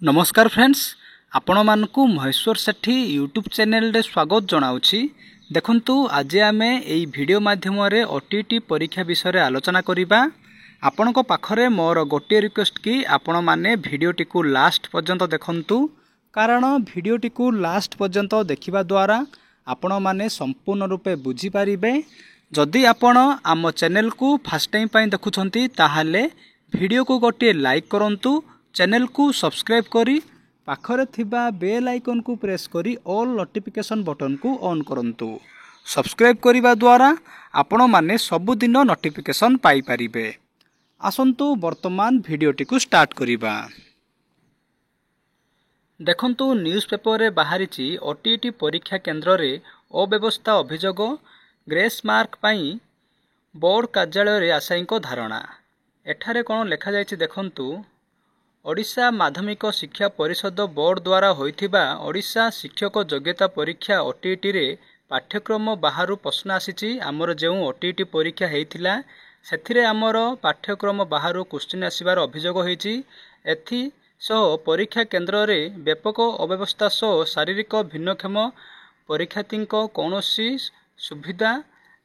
नमस्कार फ्रेंड्स आपण मानकु महेश्वर सेठी YouTube channel रे स्वागत जनाउछि। देखंतु आज आमे एई वीडियो माध्यम रे ओटीटी परीक्षा विषय रे आलोचना करिबा। आपण को पाखरे मोर गोटे रिक्वेस्ट कि आपण माने वीडियोटी को लास्ट पर्यंत देखंतु, कारण वीडियोटी को लास्ट पर्यंत देखिबा द्वारा आपण माने संपूर्ण रूपे बुझी पारिबे। जदि आपण आम चैनल को फर्स्ट टाइम पई देखुछंती ताहाले वीडियो को गोटे लाइक करंतु, चैनल को सब्सक्राइब करी पाखरे थिबा बेल आइकन को प्रेस करी ऑल नोटिफिकेशन बटन को ऑन करंतु। सब्सक्राइब करिबा द्वारा आपण माने सबुदिन नोटिफिकेशन पाई परिबे। आसंतु वर्तमान वीडियोटी को स्टार्ट करिबा। देखंतु न्यूज़ पेपर रे बाहरिची ओटीटी परीक्षा केंद्र रे अव्यवस्था अभियोग ग्रेस मार्क पाई बोर्ड कार्यालय रे आशायी को धारणा। एठारे कोन लेखा जायछि देखंतु, ओडिशा माध्यमिक शिक्षा परिषद बोर्ड द्वारा होइथिबा ओडिशा शिक्षक योग्यता परीक्षा ओटीटी रे पाठ्यक्रम बाहरु प्रश्न आसीछि। आमर जेउ ओटीटी परीक्षा हेइथिला सेथिरे आमर पाठ्यक्रम बाहरु क्वेश्चन आसीबार अभियोग होइछि। एथि सो परीक्षा केंद्र रे व्यापक अव्यवस्था सो शारीरिक भिन्नक्षम परीक्षार्थींको कौनसी सुविधा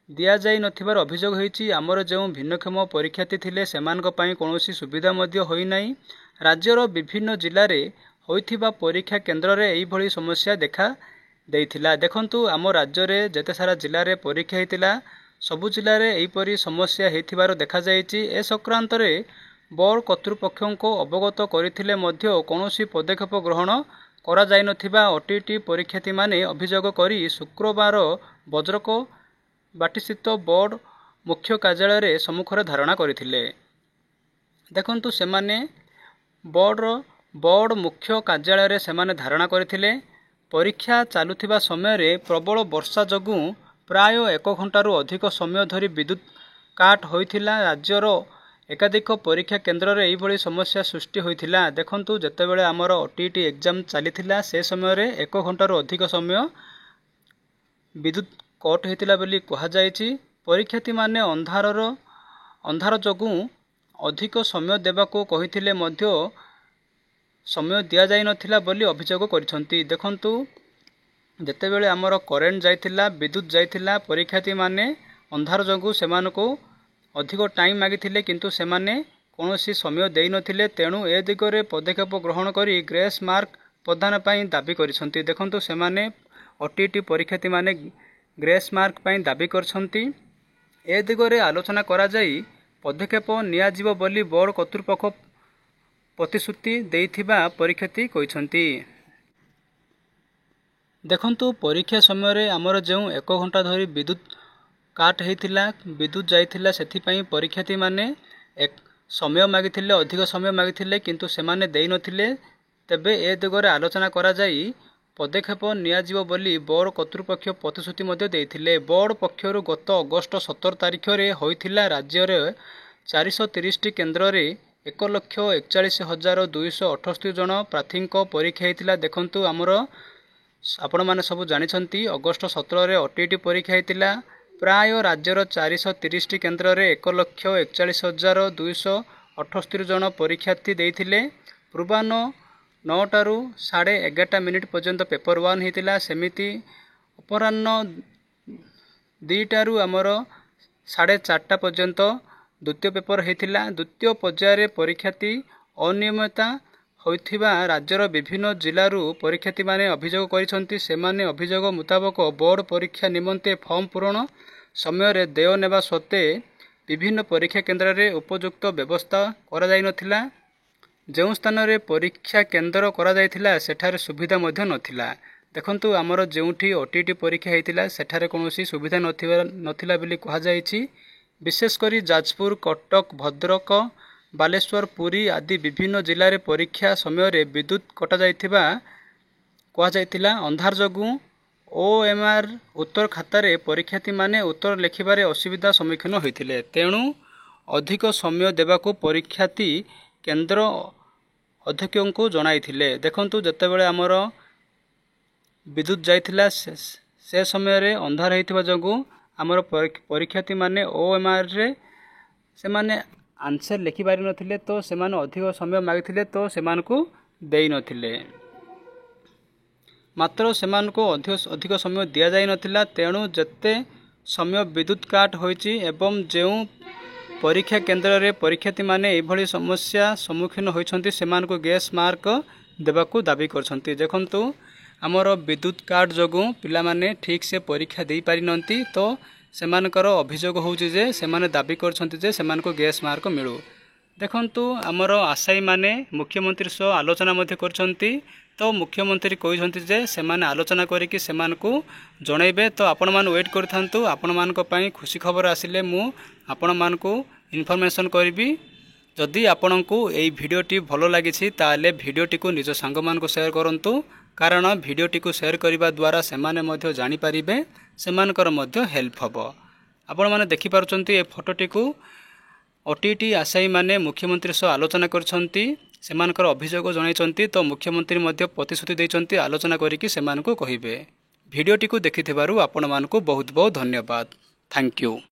दिया जाई नथिबार अभियोग होइछि। आमर जेउ भिन्नक्षम परीक्षार्थी थिले सेमानक पई कौनसी सुविधा मध्य होई नाही। राज्यर विभिन्न जिले में होइथिबा परीक्षा केंद्र रे एई भली समस्या देखा देइथिला। देखंतु आम राज्य रे जेते सारा जिले में परीक्षा हेतिला सबु जिले में एहीपरी समस्या हेतिबार देखा जाइछि। ए संक्रांत रे बोर्ड कर्तृपक्षों को अवगत करथिले मध्य कौनसी पदक्षेप ग्रहण करा जाय नथिबा ओटीटी परीक्षार्थी माने अभियोग करी शुक्रवार वज्रक बाटीस्थित बोर्ड मुख्य कार्यालय रे सम्मुखरे धारणा करथिले। देखंतु सेमाने बोर्ड मुख्य कार्यालय रे सेमाने धारणा करथिले। परीक्षा चालुथिबा समय रे प्रबल वर्षा जगु प्राय 1 घंटारू अधिक समय धरी विद्युत काट होइथिला। राज्यर एकाधिक परीक्षा केंद्र रे एई भली समस्या सृष्टि होइथिला। देखंतु जेतेबेले हमर ओटीटी एग्जाम चलीथिला से समय रे 1 घंटारू अधिक समय विद्युत कट होइथिला बोली कहा जायछि। परीक्षार्थी माने अंधार जगु अधिक समय देबाको कहिथिले मध्य समय दिया जाय नथिला बोली अभियोग करिसंती। देखंतु जेतेबेले हमर करेंट जायथिला विद्युत जायथिला परीक्षार्थी माने अंधार जगु सेमानको अधिक टाइम मागिथिले किंतु सेमाने कोनोसी समय देई नथिले। तेणु ए दिगरे पदक्षेप ग्रहण करी ग्रेस मार्क प्रदान पई दाबी करिसंती। देखंतु सेमाने ओटीटी परीक्षार्थी माने ग्रेस मार्क पई दाबी करछंती। ए दिगरे आलोचना करा जाई पदक्षेप निया जीव बोली बोर्ड कर्तृपक्ष प्रतिश्रुति देइथिबा परीक्षार्थी कहिसंती। देखंतु परीक्षा समय रे हमर जेउ 1 घंटा धरी विद्युत काट हेतिला विद्युत जाइथिला सेथि पई परीक्षार्थी माने एक समय मागिथिले अधिक समय मागिथिले किंतु सेमाने देइ नथिले। तबे ए दिगरे आलोचना करा जाई पदक्षेप निया जीव बोली बोर्ड कर्तृपक्ष प्रतिश्रुति मध्ये देइथिले। बोर्ड पक्षरु गत अगस्त 17 तारिख रे होइथिला राज्य रे 430 टी केंद्र रे 1,41,278 जन प्रार्थी परीक्षा हेतिला। देखंतु हमर आपण माने सब जानिछंती अगस्त 17 रे ओटीटी परीक्षा हेतिला। प्राय राज्यर 430 टी केंद्र रे 1,41,278 जन परीक्षार्थी देइथिले। पूर्वाह्न 9 टारू 11:30 मिनिट पर्यंत पेपर 1 हेतिला। सेमिति अपराह्न 2 टारू हमर 4:30 पर्यंत द्वितीय पेपर हेतिला। द्वितीय पर्याय परीक्षार्थी अनियमितता होइथिबा राज्यर विभिन्न जिल्लारू परीक्षार्थी माने अभियोग करिसंती। सेमाने अभियोग मुताबक बोर्ड परीक्षा निमंते फॉर्म पूरण समय रे देय नेबा सत्ते विभिन्न परीक्षा केंद्र रे उपयुक्त व्यवस्था करा जाय नथिला। जेउ स्थान रे परीक्षा केंद्र करा जायथिला सेठारे सुविधा मध्य नथिला। देखंतु हमर जेउठी ओटीटी परीक्षा हेतिला सेठारे कोनोसी सुविधा नथिला बोली कहा जायछि। विशेष करी जाजपुर, कटक, भद्रक, बालेश्वर, पुरी आदि विभिन्न जिले में परीक्षा समय रे विद्युत कटा जायथिबा कहा जायथिला। अंधार जगु ओएमआर उत्तर खाता रे परीक्षार्थी माने उत्तर लिखिबारे असुविधा सम्मुखीन होइथिले। तेणु अधिक समय देबाको परीक्षार्थी केंद्र अध्यक्षों को जणाइथिले। देखंतु जेतेबेले हमर विद्युत जायथिला से समय रे अंधार हेतिबा जगु हमर परीक्षार्थी माने ओएमआर रे से माने आंसर लिखि पारि नथिले तो सेमाने अधिक समय मागिथिले तो सेमानकु ଦେଇନଥିଲେ। ମାତ୍ର ସେମାନଙ୍କୁ ଅଧିକ ସମୟ ଦିଆଯାଇ ନଥିଲା। ତେଣୁ ଯେତେ ସମୟ ବିଦ୍ୟୁତ୍ କାଟ ହୋଇଛି ଏବଂ ଯେଉଁ ପରୀକ୍ଷା କେନ୍ଦ୍ରରେ ପରୀକ୍ଷାର୍ଥୀମାନେ ଏଭଳି ସମସ୍ୟା ସମ୍ମୁଖୀନ ହୋଇଛନ୍ତି ସେମାନଙ୍କୁ ଗ୍ରେସ୍ ମାର୍କ ଦେବାକୁ ଦାବି କରିଛନ୍ତି। ଦେଖନ୍ତୁ ଆମର ବିଦ୍ୟୁତ୍ କାଟ ଯୋଗୁଁ ପିଲାମାନେ ଠିକ୍ ସେ ପରୀକ୍ଷା ଦେଇପାରିନାହାନ୍ତି। ତ ସେମାନଙ୍କର ଅଭିଯୋଗ ହେଉଛି ଯେ ସେମାନେ ଦାବି କରିଛନ୍ତି ଯେ ସେମାନଙ୍କୁ ଗ୍ରେସ୍ ମାର୍କ ମିଳୁ। ଦେଖନ୍ତୁ ଆମର ଆଶାୟୀମାନେ ମୁଖ୍ୟମନ୍ତ୍ରୀ ସହ ଆଲୋଚନା ମଧ୍ୟ କରିଛନ୍ତି। ତ ମୁଖ୍ୟମନ୍ତ୍ରୀ କହିଛନ୍ତି ଯେ ସେମାନେ ଆଲୋଚନା କରିକି ସେମାନଙ୍କୁ ଜଣାଇବେ। ତ ଆପଣମାନେ ୱେଟ୍ କରିଥାନ୍ତୁ। ଆପଣମାନଙ୍କ ପାଇଁ ଖୁସି ଖବର ଆସିଲେ ମୁଁ ଆପଣମାନଙ୍କୁ ଇନଫର୍ମେସନ୍ କରିବି। ଯଦି ଆପଣଙ୍କୁ ଏହି ଭିଡ଼ିଓଟି ଭଲ ଲାଗିଛି ତାହେଲେ ଭିଡ଼ିଓଟିକୁ ନିଜ ସାଙ୍ଗମାନଙ୍କୁ ସେୟାର କରନ୍ତୁ। କାରଣ ଭିଡ଼ିଓଟିକୁ ସେୟାର କରିବା ଦ୍ୱାରା ସେମାନେ ମଧ୍ୟ ଜାଣିପାରିବେ, ସେମାନଙ୍କର ମଧ୍ୟ ହେଲ୍ପ ହେବ। ଆପଣମାନେ ଦେଖିପାରୁଛନ୍ତି ଏ ଫଟୋଟିକୁ ଓଟିଇଟି ଆଶାୟୀମାନେ ମୁଖ୍ୟମନ୍ତ୍ରୀ ସହ ଆଲୋଚନା କରିଛନ୍ତି, ସେମାନଙ୍କର ଅଭିଯୋଗ ଜଣାଇଛନ୍ତି। ତ ମୁଖ୍ୟମନ୍ତ୍ରୀ ମଧ୍ୟ ପ୍ରତିଶ୍ରୁତି ଦେଇଛନ୍ତି ଆଲୋଚନା କରିକି ସେମାନଙ୍କୁ କହିବେ। ଭିଡ଼ିଓଟିକୁ ଦେଖିଥିବାରୁ ଆପଣମାନଙ୍କୁ ବହୁତ ବହୁତ ଧନ୍ୟବାଦ। Thank you.